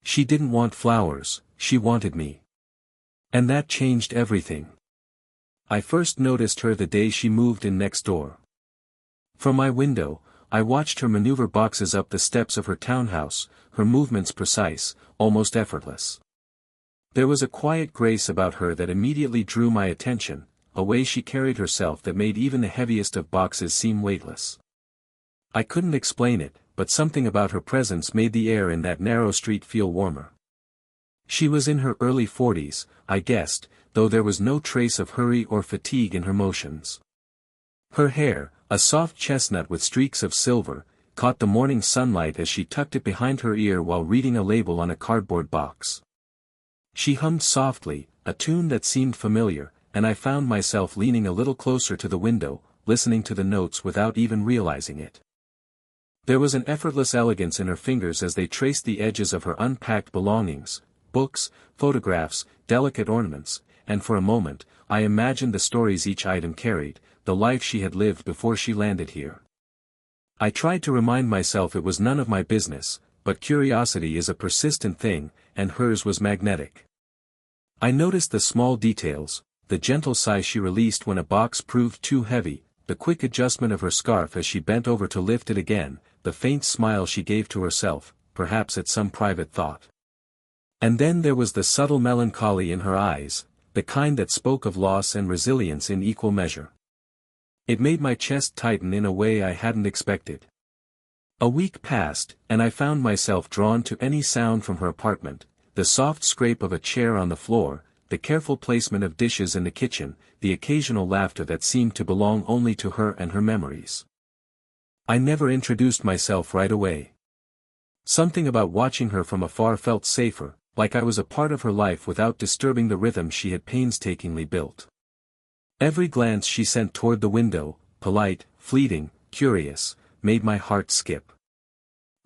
She didn't want flowers, she wanted me. And that changed everything. I first noticed her the day she moved in next door. From my window, I watched her maneuver boxes up the steps of her townhouse, her movements precise, almost effortless. There was a quiet grace about her that immediately drew my attention, a way she carried herself that made even the heaviest of boxes seem weightless. I couldn't explain it, but something about her presence made the air in that narrow street feel warmer. She was in her early 40s, I guessed, though there was no trace of hurry or fatigue in her motions. Her hair, a soft chestnut with streaks of silver, caught the morning sunlight as she tucked it behind her ear while reading a label on a cardboard box. She hummed softly, a tune that seemed familiar, and I found myself leaning a little closer to the window, listening to the notes without even realizing it. There was an effortless elegance in her fingers as they traced the edges of her unpacked belongings, books, photographs, delicate ornaments, and for a moment, I imagined the stories each item carried, the life she had lived before she landed here. I tried to remind myself it was none of my business, but curiosity is a persistent thing, and hers was magnetic. I noticed the small details, the gentle sigh she released when a box proved too heavy, the quick adjustment of her scarf as she bent over to lift it again, the faint smile she gave to herself, perhaps at some private thought. And then there was the subtle melancholy in her eyes, the kind that spoke of loss and resilience in equal measure. It made my chest tighten in a way I hadn't expected. A week passed, and I found myself drawn to any sound from her apartment, the soft scrape of a chair on the floor, the careful placement of dishes in the kitchen, the occasional laughter that seemed to belong only to her and her memories. I never introduced myself right away. Something about watching her from afar felt safer, like I was a part of her life without disturbing the rhythm she had painstakingly built. Every glance she sent toward the window, polite, fleeting, curious, made my heart skip.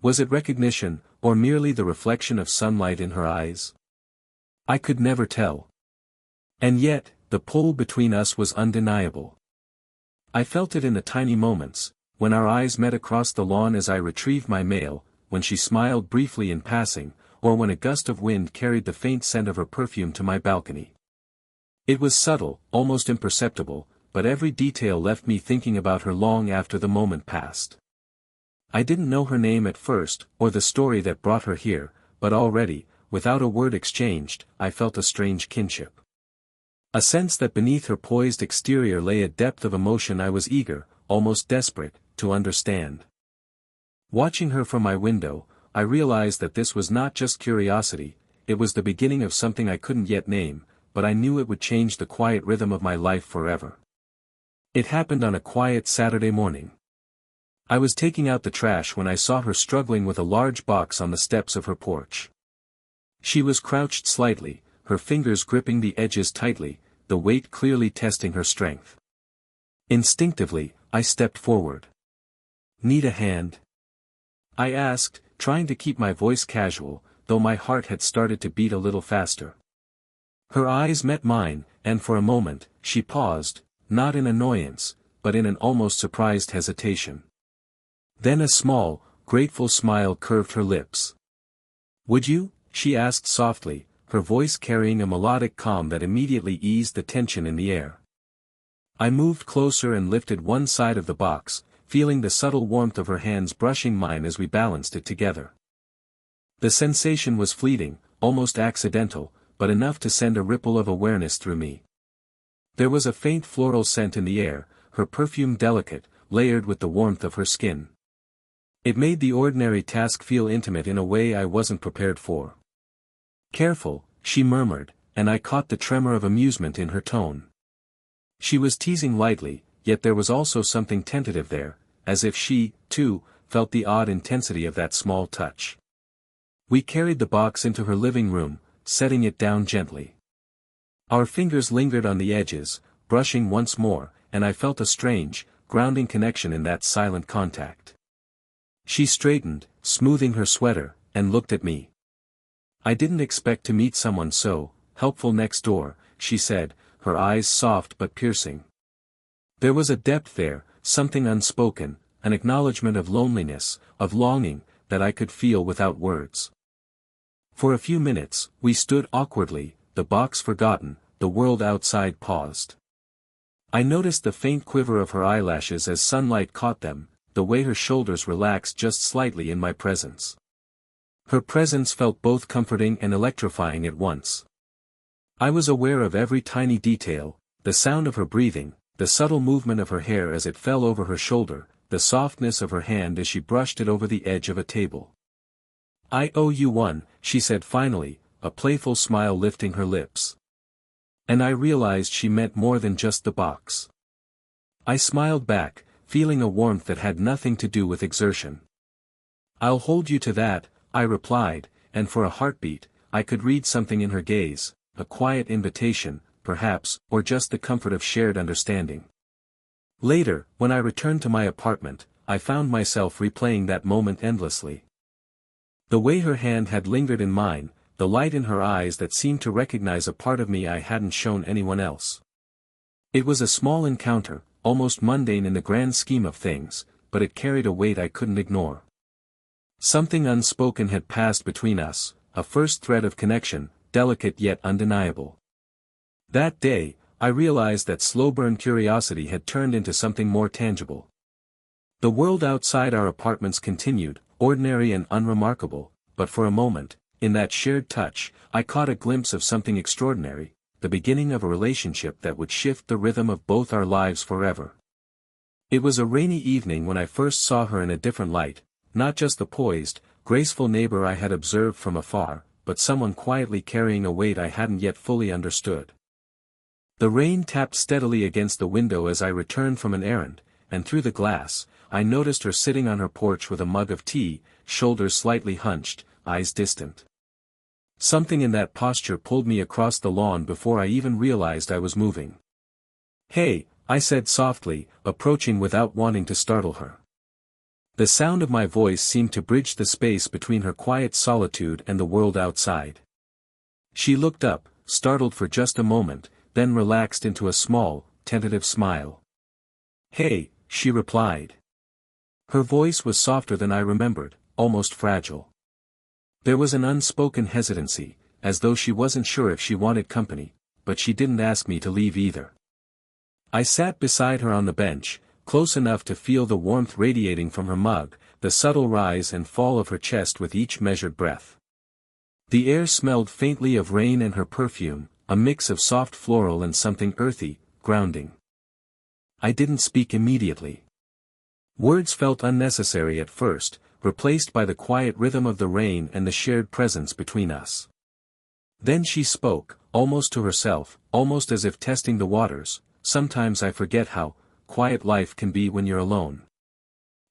Was it recognition, or merely the reflection of sunlight in her eyes? I could never tell. And yet, the pull between us was undeniable. I felt it in the tiny moments, when our eyes met across the lawn as I retrieved my mail, when she smiled briefly in passing, or when a gust of wind carried the faint scent of her perfume to my balcony. It was subtle, almost imperceptible, but every detail left me thinking about her long after the moment passed. I didn't know her name at first, or the story that brought her here, but already, without a word exchanged, I felt a strange kinship. A sense that beneath her poised exterior lay a depth of emotion I was eager, almost desperate, to understand. Watching her from my window, I realized that this was not just curiosity, it was the beginning of something I couldn't yet name, but I knew it would change the quiet rhythm of my life forever. It happened on a quiet Saturday morning. I was taking out the trash when I saw her struggling with a large box on the steps of her porch. She was crouched slightly, her fingers gripping the edges tightly, the weight clearly testing her strength. Instinctively, I stepped forward. "Need a hand?" I asked, trying to keep my voice casual, though my heart had started to beat a little faster. Her eyes met mine, and for a moment, she paused, not in annoyance, but in an almost surprised hesitation. Then a small, grateful smile curved her lips. "Would you?" she asked softly, her voice carrying a melodic calm that immediately eased the tension in the air. I moved closer and lifted one side of the box, feeling the subtle warmth of her hands brushing mine as we balanced it together. The sensation was fleeting, almost accidental, but enough to send a ripple of awareness through me. There was a faint floral scent in the air, her perfume delicate, layered with the warmth of her skin. It made the ordinary task feel intimate in a way I wasn't prepared for. "Careful," she murmured, and I caught the tremor of amusement in her tone. She was teasing lightly, yet there was also something tentative there, as if she, too, felt the odd intensity of that small touch. We carried the box into her living room, setting it down gently. Our fingers lingered on the edges, brushing once more, and I felt a strange, grounding connection in that silent contact. She straightened, smoothing her sweater, and looked at me. "I didn't expect to meet someone so helpful next door," she said, her eyes soft but piercing. There was a depth there, something unspoken, an acknowledgement of loneliness, of longing, that I could feel without words. For a few minutes, we stood awkwardly, the box forgotten, the world outside paused. I noticed the faint quiver of her eyelashes as sunlight caught them, the way her shoulders relaxed just slightly in my presence. Her presence felt both comforting and electrifying at once. I was aware of every tiny detail, the sound of her breathing, the subtle movement of her hair as it fell over her shoulder, the softness of her hand as she brushed it over the edge of a table. "I owe you one," she said finally, a playful smile lifting her lips. And I realized she meant more than just the box. I smiled back, feeling a warmth that had nothing to do with exertion. "I'll hold you to that," I replied, and for a heartbeat, I could read something in her gaze, a quiet invitation, perhaps, or just the comfort of shared understanding. Later, when I returned to my apartment, I found myself replaying that moment endlessly. The way her hand had lingered in mine, the light in her eyes that seemed to recognize a part of me I hadn't shown anyone else. It was a small encounter, almost mundane in the grand scheme of things, but it carried a weight I couldn't ignore. Something unspoken had passed between us, a first thread of connection, delicate yet undeniable. That day, I realized that slow-burn curiosity had turned into something more tangible. The world outside our apartments continued, ordinary and unremarkable, but for a moment, in that shared touch, I caught a glimpse of something extraordinary, the beginning of a relationship that would shift the rhythm of both our lives forever. It was a rainy evening when I first saw her in a different light, not just the poised, graceful neighbor I had observed from afar, but someone quietly carrying a weight I hadn't yet fully understood. The rain tapped steadily against the window as I returned from an errand, and through the glass, I noticed her sitting on her porch with a mug of tea, shoulders slightly hunched, eyes distant. Something in that posture pulled me across the lawn before I even realized I was moving. "Hey," I said softly, approaching without wanting to startle her. The sound of my voice seemed to bridge the space between her quiet solitude and the world outside. She looked up, startled for just a moment, then relaxed into a small, tentative smile. "Hey," she replied. Her voice was softer than I remembered, almost fragile. There was an unspoken hesitancy, as though she wasn't sure if she wanted company, but she didn't ask me to leave either. I sat beside her on the bench, close enough to feel the warmth radiating from her mug, the subtle rise and fall of her chest with each measured breath. The air smelled faintly of rain and her perfume, a mix of soft floral and something earthy, grounding. I didn't speak immediately. Words felt unnecessary at first, replaced by the quiet rhythm of the rain and the shared presence between us. Then she spoke, almost to herself, almost as if testing the waters. "Sometimes I forget how quiet life can be when you're alone.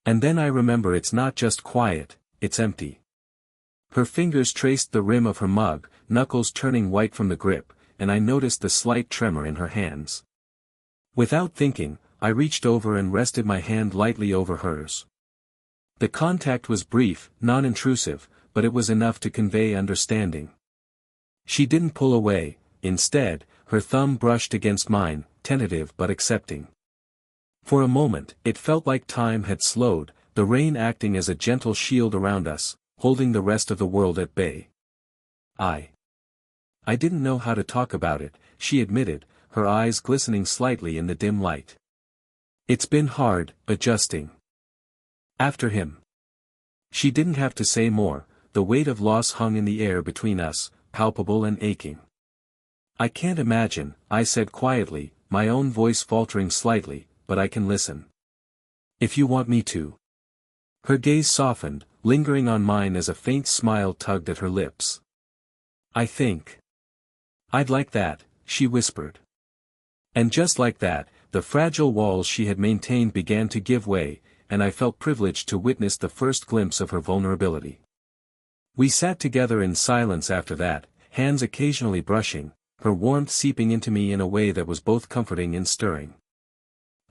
And then I remember it's not just quiet, it's empty." Her fingers traced the rim of her mug, knuckles turning white from the grip, and I noticed the slight tremor in her hands. Without thinking, I reached over and rested my hand lightly over hers. The contact was brief, non-intrusive, but it was enough to convey understanding. She didn't pull away, instead, her thumb brushed against mine, tentative but accepting. For a moment, it felt like time had slowed, the rain acting as a gentle shield around us, holding the rest of the world at bay. I didn't know how to talk about it, she admitted, her eyes glistening slightly in the dim light. "It's been hard, adjusting. After him." She didn't have to say more, the weight of loss hung in the air between us, palpable and aching. "I can't imagine," I said quietly, my own voice faltering slightly, "but I can listen. If you want me to." Her gaze softened, lingering on mine as a faint smile tugged at her lips. "I think I'd like that," she whispered. And just like that, the fragile walls she had maintained began to give way, and I felt privileged to witness the first glimpse of her vulnerability. We sat together in silence after that, hands occasionally brushing, her warmth seeping into me in a way that was both comforting and stirring.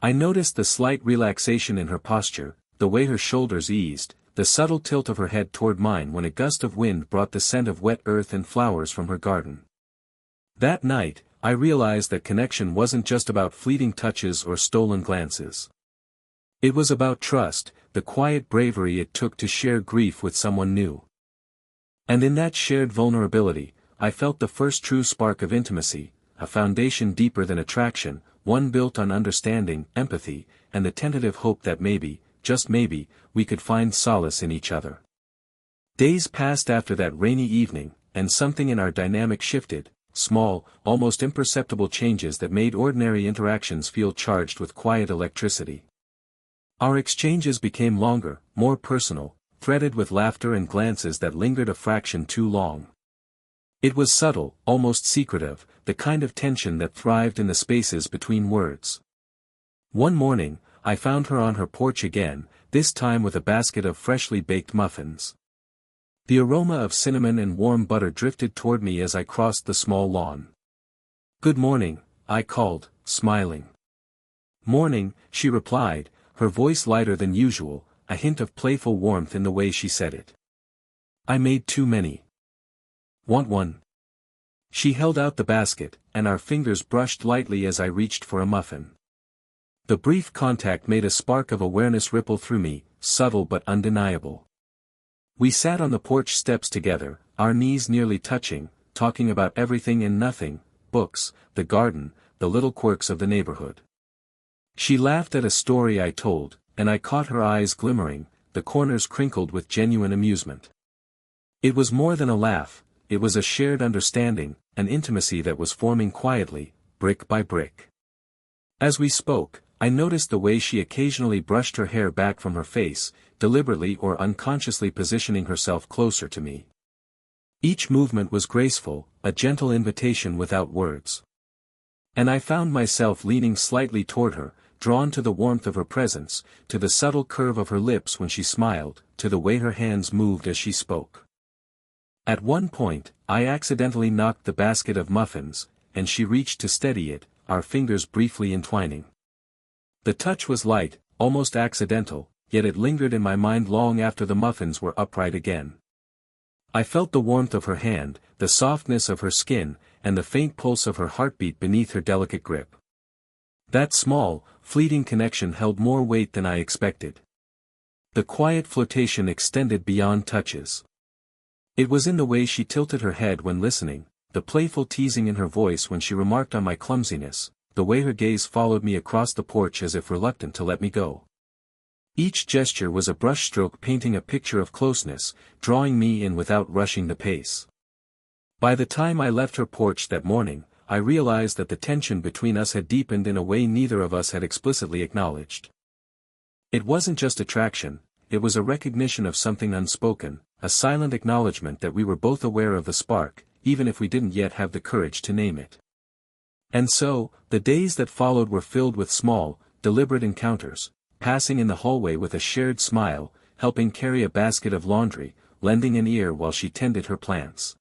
I noticed the slight relaxation in her posture, the way her shoulders eased, the subtle tilt of her head toward mine when a gust of wind brought the scent of wet earth and flowers from her garden. That night, I realized that connection wasn't just about fleeting touches or stolen glances. It was about trust, the quiet bravery it took to share grief with someone new. And in that shared vulnerability, I felt the first true spark of intimacy, a foundation deeper than attraction, one built on understanding, empathy, and the tentative hope that maybe, just maybe, we could find solace in each other. Days passed after that rainy evening, and something in our dynamic shifted, small, almost imperceptible changes that made ordinary interactions feel charged with quiet electricity. Our exchanges became longer, more personal, threaded with laughter and glances that lingered a fraction too long. It was subtle, almost secretive, the kind of tension that thrived in the spaces between words. One morning, I found her on her porch again, this time with a basket of freshly baked muffins. The aroma of cinnamon and warm butter drifted toward me as I crossed the small lawn. "Good morning," I called, smiling. "Morning," she replied, her voice lighter than usual, a hint of playful warmth in the way she said it. "I made too many. Want one?" She held out the basket, and our fingers brushed lightly as I reached for a muffin. The brief contact made a spark of awareness ripple through me, subtle but undeniable. We sat on the porch steps together, our knees nearly touching, talking about everything and nothing, books, the garden, the little quirks of the neighborhood. She laughed at a story I told, and I caught her eyes glimmering, the corners crinkled with genuine amusement. It was more than a laugh, it was a shared understanding, an intimacy that was forming quietly, brick by brick. As we spoke, I noticed the way she occasionally brushed her hair back from her face, deliberately or unconsciously positioning herself closer to me. Each movement was graceful, a gentle invitation without words. And I found myself leaning slightly toward her, drawn to the warmth of her presence, to the subtle curve of her lips when she smiled, to the way her hands moved as she spoke. At one point, I accidentally knocked the basket of muffins, and she reached to steady it, our fingers briefly entwining. The touch was light, almost accidental, yet it lingered in my mind long after the muffins were upright again. I felt the warmth of her hand, the softness of her skin, and the faint pulse of her heartbeat beneath her delicate grip. That small, fleeting connection held more weight than I expected. The quiet flirtation extended beyond touches. It was in the way she tilted her head when listening, the playful teasing in her voice when she remarked on my clumsiness, the way her gaze followed me across the porch as if reluctant to let me go. Each gesture was a brushstroke painting a picture of closeness, drawing me in without rushing the pace. By the time I left her porch that morning, I realized that the tension between us had deepened in a way neither of us had explicitly acknowledged. It wasn't just attraction, it was a recognition of something unspoken, a silent acknowledgement that we were both aware of the spark, even if we didn't yet have the courage to name it. And so, the days that followed were filled with small, deliberate encounters, passing in the hallway with a shared smile, helping carry a basket of laundry, lending an ear while she tended her plants.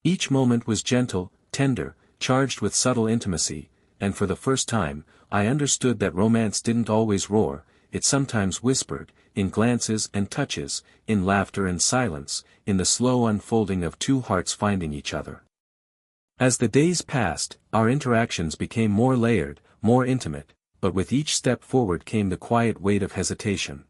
Each moment was gentle, tender, charged with subtle intimacy, and for the first time, I understood that romance didn't always roar, it sometimes whispered, in glances and touches, in laughter and silence, in the slow unfolding of two hearts finding each other. As the days passed, our interactions became more layered, more intimate, but with each step forward came the quiet weight of hesitation.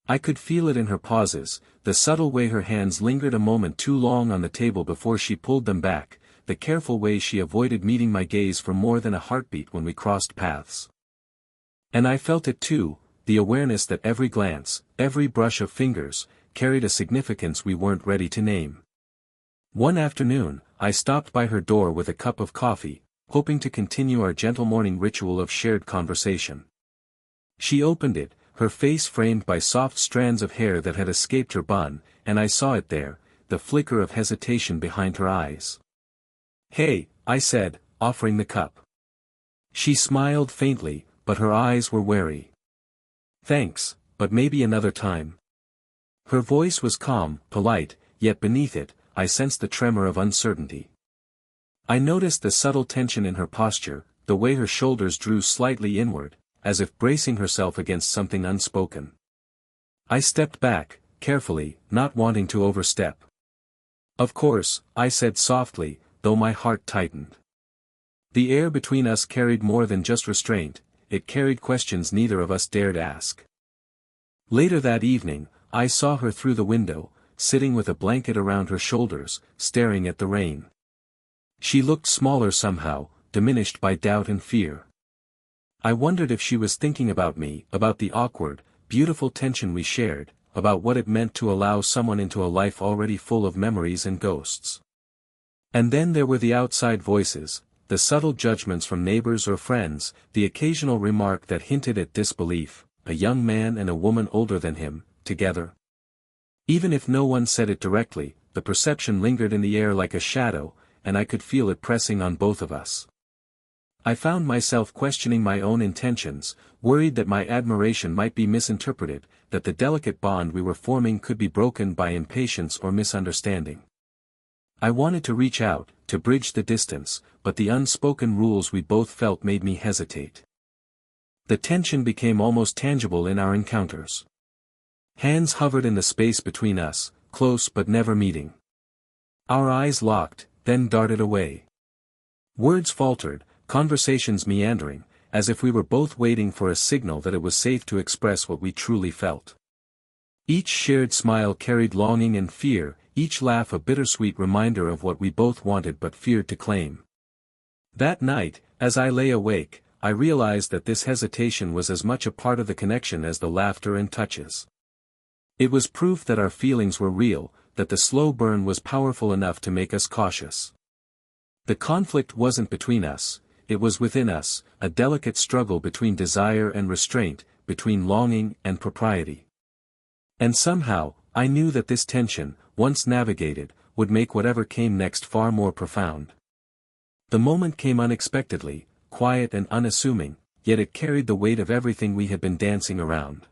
I could feel it in her pauses, the subtle way her hands lingered a moment too long on the table before she pulled them back, the careful way she avoided meeting my gaze for more than a heartbeat when we crossed paths. And I felt it too, the awareness that every glance, every brush of fingers, carried a significance we weren't ready to name. One afternoon, I stopped by her door with a cup of coffee, hoping to continue our gentle morning ritual of shared conversation. She opened it, her face framed by soft strands of hair that had escaped her bun, and I saw it there, the flicker of hesitation behind her eyes. "Hey," I said, offering the cup. She smiled faintly, but her eyes were wary. "Thanks, but maybe another time." Her voice was calm, polite, yet beneath it, I sensed the tremor of uncertainty. I noticed the subtle tension in her posture, the way her shoulders drew slightly inward, as if bracing herself against something unspoken. I stepped back, carefully, not wanting to overstep. "Of course," I said softly, though my heart tightened. The air between us carried more than just restraint, it carried questions neither of us dared ask. Later that evening, I saw her through the window, sitting with a blanket around her shoulders, staring at the rain. She looked smaller somehow, diminished by doubt and fear. I wondered if she was thinking about me, about the awkward, beautiful tension we shared, about what it meant to allow someone into a life already full of memories and ghosts. And then there were the outside voices, the subtle judgments from neighbors or friends, the occasional remark that hinted at disbelief, a young man and a woman older than him, together. Even if no one said it directly, the perception lingered in the air like a shadow, and I could feel it pressing on both of us. I found myself questioning my own intentions, worried that my admiration might be misinterpreted, that the delicate bond we were forming could be broken by impatience or misunderstanding. I wanted to reach out, to bridge the distance, but the unspoken rules we both felt made me hesitate. The tension became almost tangible in our encounters. Hands hovered in the space between us, close but never meeting. Our eyes locked, then darted away. Words faltered, conversations meandering, as if we were both waiting for a signal that it was safe to express what we truly felt. Each shared smile carried longing and fear, each laugh a bittersweet reminder of what we both wanted but feared to claim. That night, as I lay awake, I realized that this hesitation was as much a part of the connection as the laughter and touches. It was proof that our feelings were real, that the slow burn was powerful enough to make us cautious. The conflict wasn't between us, it was within us, a delicate struggle between desire and restraint, between longing and propriety. And somehow, I knew that this tension, once navigated, would make whatever came next far more profound. The moment came unexpectedly, quiet and unassuming, yet it carried the weight of everything we had been dancing around.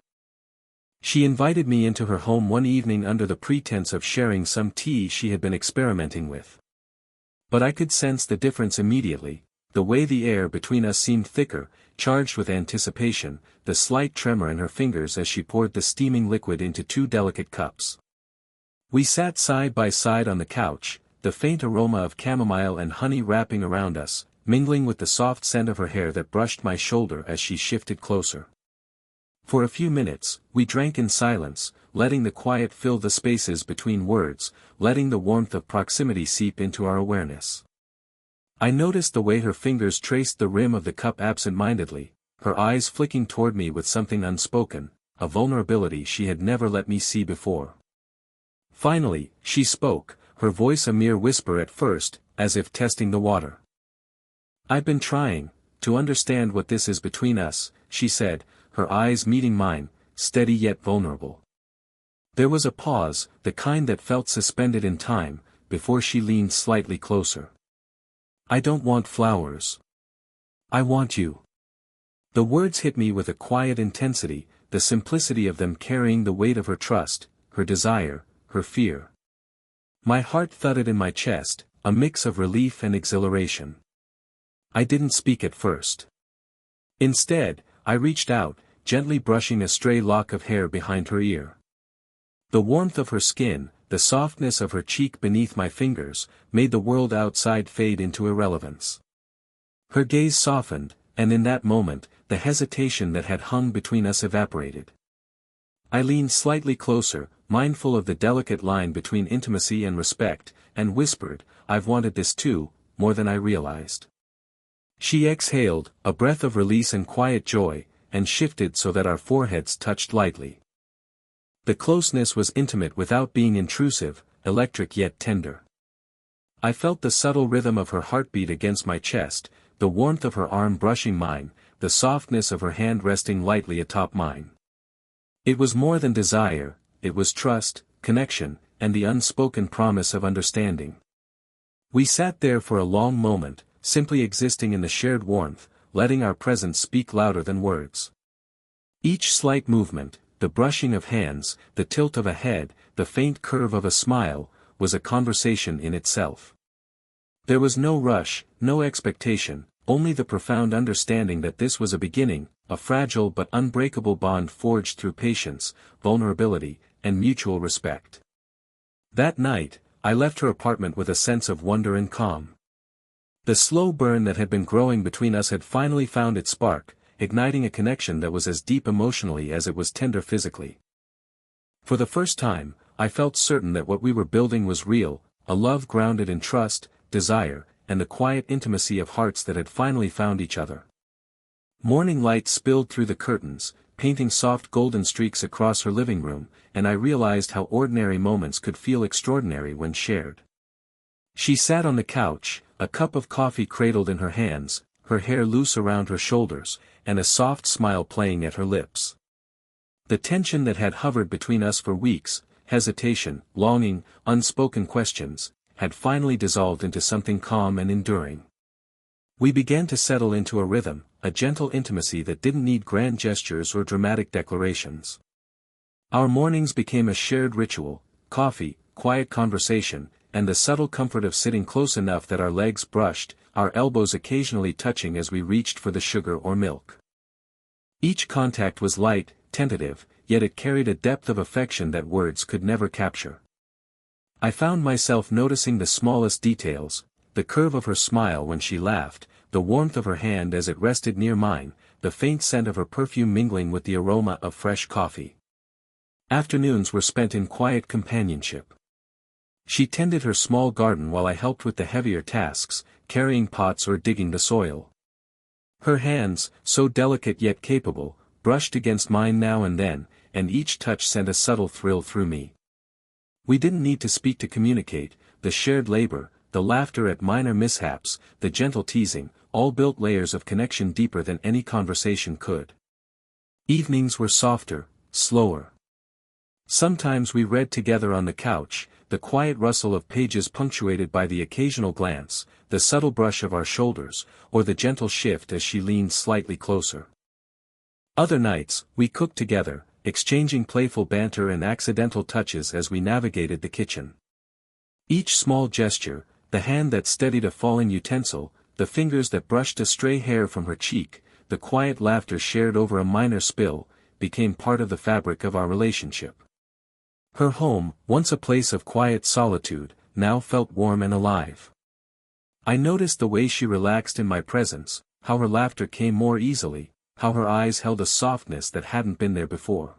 She invited me into her home one evening under the pretense of sharing some tea she had been experimenting with. But I could sense the difference immediately, the way the air between us seemed thicker, charged with anticipation, the slight tremor in her fingers as she poured the steaming liquid into two delicate cups. We sat side by side on the couch, the faint aroma of chamomile and honey wrapping around us, mingling with the soft scent of her hair that brushed my shoulder as she shifted closer. For a few minutes, we drank in silence, letting the quiet fill the spaces between words, letting the warmth of proximity seep into our awareness. I noticed the way her fingers traced the rim of the cup absent-mindedly, her eyes flicking toward me with something unspoken, a vulnerability she had never let me see before. Finally, she spoke, her voice a mere whisper at first, as if testing the water. "I've been trying to understand what this is between us," she said, her eyes meeting mine, steady yet vulnerable. There was a pause, the kind that felt suspended in time, before she leaned slightly closer. "I don't want flowers. I want you." The words hit me with a quiet intensity, the simplicity of them carrying the weight of her trust, her desire, her fear. My heart thudded in my chest, a mix of relief and exhilaration. I didn't speak at first. Instead, I reached out, gently brushing a stray lock of hair behind her ear. The warmth of her skin, the softness of her cheek beneath my fingers, made the world outside fade into irrelevance. Her gaze softened, and in that moment, the hesitation that had hung between us evaporated. I leaned slightly closer, mindful of the delicate line between intimacy and respect, and whispered, "I've wanted this too, more than I realized." She exhaled, a breath of release and quiet joy, and shifted so that our foreheads touched lightly. The closeness was intimate without being intrusive, electric yet tender. I felt the subtle rhythm of her heartbeat against my chest, the warmth of her arm brushing mine, the softness of her hand resting lightly atop mine. It was more than desire, it was trust, connection, and the unspoken promise of understanding. We sat there for a long moment, simply existing in the shared warmth, letting our presence speak louder than words. Each slight movement, the brushing of hands, the tilt of a head, the faint curve of a smile, was a conversation in itself. There was no rush, no expectation, only the profound understanding that this was a beginning, a fragile but unbreakable bond forged through patience, vulnerability, and mutual respect. That night, I left her apartment with a sense of wonder and calm. The slow burn that had been growing between us had finally found its spark, igniting a connection that was as deep emotionally as it was tender physically. For the first time, I felt certain that what we were building was real, a love grounded in trust, desire, and the quiet intimacy of hearts that had finally found each other. Morning light spilled through the curtains, painting soft golden streaks across her living room, and I realized how ordinary moments could feel extraordinary when shared. She sat on the couch, a cup of coffee cradled in her hands, her hair loose around her shoulders, and a soft smile playing at her lips. The tension that had hovered between us for weeks, hesitation, longing, unspoken questions, had finally dissolved into something calm and enduring. We began to settle into a rhythm, a gentle intimacy that didn't need grand gestures or dramatic declarations. Our mornings became a shared ritual, coffee, quiet conversation, and the subtle comfort of sitting close enough that our legs brushed, our elbows occasionally touching as we reached for the sugar or milk. Each contact was light, tentative, yet it carried a depth of affection that words could never capture. I found myself noticing the smallest details, the curve of her smile when she laughed, the warmth of her hand as it rested near mine, the faint scent of her perfume mingling with the aroma of fresh coffee. Afternoons were spent in quiet companionship. She tended her small garden while I helped with the heavier tasks, carrying pots or digging the soil. Her hands, so delicate yet capable, brushed against mine now and then, and each touch sent a subtle thrill through me. We didn't need to speak to communicate, the shared labor, the laughter at minor mishaps, the gentle teasing, all built layers of connection deeper than any conversation could. Evenings were softer, slower. Sometimes we read together on the couch, the quiet rustle of pages punctuated by the occasional glance, the subtle brush of our shoulders, or the gentle shift as she leaned slightly closer. Other nights, we cooked together, exchanging playful banter and accidental touches as we navigated the kitchen. Each small gesture, the hand that steadied a falling utensil, the fingers that brushed a stray hair from her cheek, the quiet laughter shared over a minor spill, became part of the fabric of our relationship. Her home, once a place of quiet solitude, now felt warm and alive. I noticed the way she relaxed in my presence, how her laughter came more easily, how her eyes held a softness that hadn't been there before.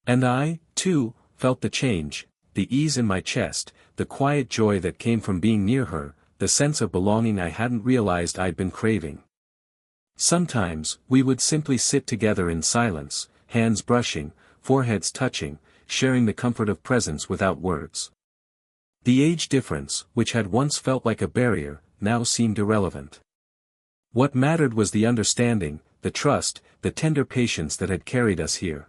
And I, too, felt the change, the ease in my chest, the quiet joy that came from being near her, the sense of belonging I hadn't realized I'd been craving. Sometimes, we would simply sit together in silence, hands brushing, foreheads touching, sharing the comfort of presence without words. The age difference, which had once felt like a barrier, now seemed irrelevant. What mattered was the understanding, the trust, the tender patience that had carried us here.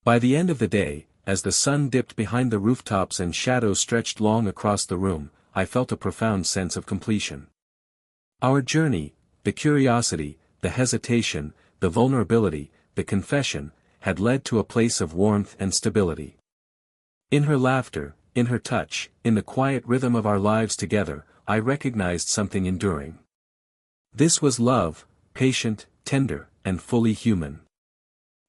By the end of the day, as the sun dipped behind the rooftops and shadows stretched long across the room, I felt a profound sense of completion. Our journey, the curiosity, the hesitation, the vulnerability, the confession, had led to a place of warmth and stability. In her laughter, in her touch, in the quiet rhythm of our lives together, I recognized something enduring. This was love, patient, tender, and fully human.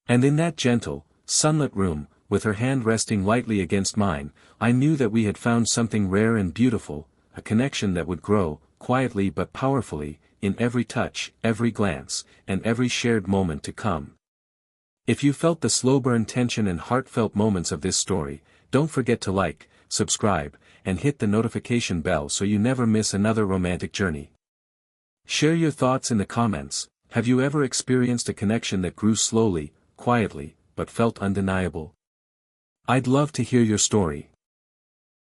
And in that gentle, sunlit room, with her hand resting lightly against mine, I knew that we had found something rare and beautiful, a connection that would grow, quietly but powerfully, in every touch, every glance, and every shared moment to come. If you felt the slow-burn tension and heartfelt moments of this story, don't forget to like, subscribe, and hit the notification bell so you never miss another romantic journey. Share your thoughts in the comments. Have you ever experienced a connection that grew slowly, quietly, but felt undeniable? I'd love to hear your story.